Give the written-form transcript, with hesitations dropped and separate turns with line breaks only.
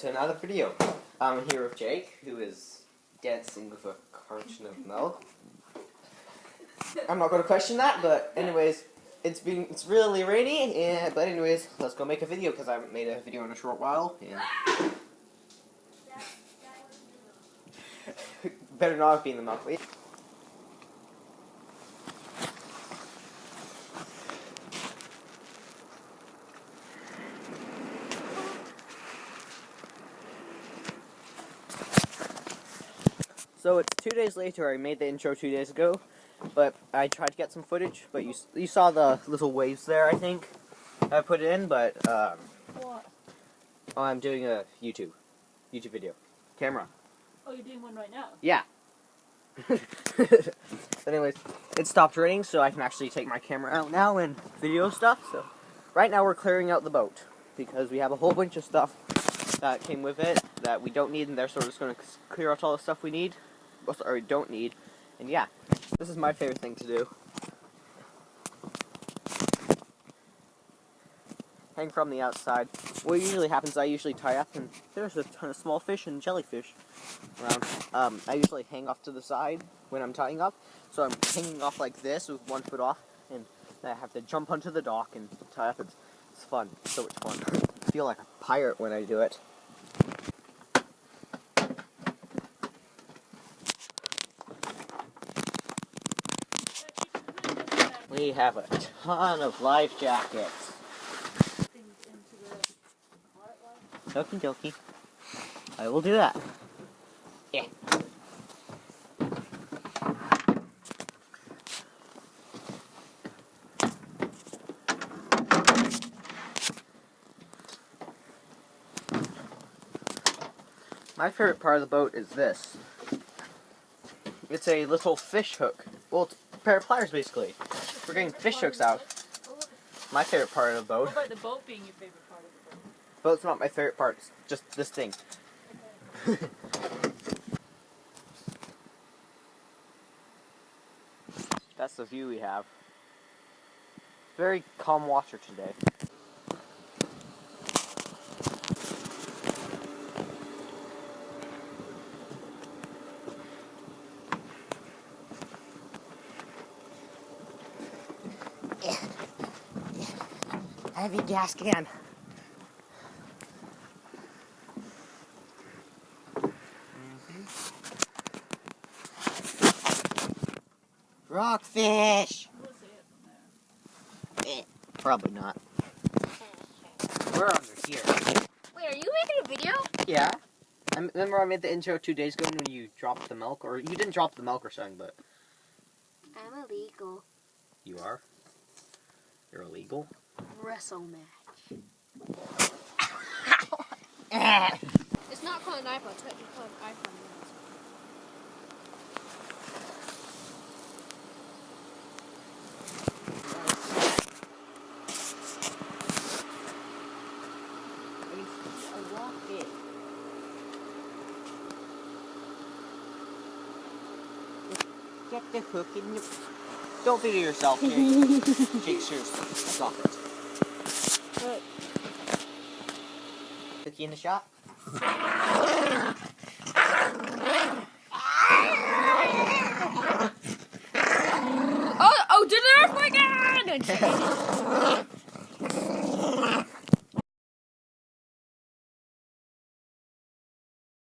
to another video. I'm here with Jake, who is dancing with a carton of milk. I'm not going to question that, but anyways, it's really rainy, but anyways, let's go make a video, because I haven't made a video in a short while. And better not be in the milk. Wait. So it's 2 days later. I made the intro 2 days ago, but I tried to get some footage, but you saw the little waves there, I think. I put it in, but
What?
Oh, I'm doing a YouTube video. Camera.
Oh, you're doing one right now?
Yeah. But anyways, it stopped raining, so I can actually take my camera out now and video stuff. So right now we're clearing out the boat, because we have a whole bunch of stuff that came with it that we don't need, and they're sort of just going to clear out all the stuff we need, or we don't need. And yeah, this is my favorite thing to do. Hang from the outside. What usually happens, I usually tie up, and there's a ton of small fish and jellyfish around. I usually hang off to the side when I'm tying up, so I'm hanging off like this with one foot off, and I have to jump onto the dock and tie up. It's fun. It's so much fun. I feel like a pirate when I do it. We have a ton of life jackets. Okie dokie. I will do that. Yeah. My favorite part of the boat is this. It's a little fish hook. Well, it's a pair of pliers, basically. We're getting fish hooks out. My favorite part of the boat.
What about the boat being your favorite part of the boat?
Boat's not my favorite part. It's just this thing. Okay. That's the view we have. Very calm water today. Heavy gas can. Rockfish! Probably not. We're under here.
Wait, are you making a video?
Yeah. Remember I made the intro 2 days ago when you dropped the milk? Or you didn't drop the milk or something, but...
I'm illegal.
You are? You're illegal?
Wrestle match. It's not called an iPod, it's actually called an iPhone.
Get the hook in your... Don't video yourself, Jake. Jake, seriously, stop it.
What?
Cookie in the shot?
Oh, did it earthquake again?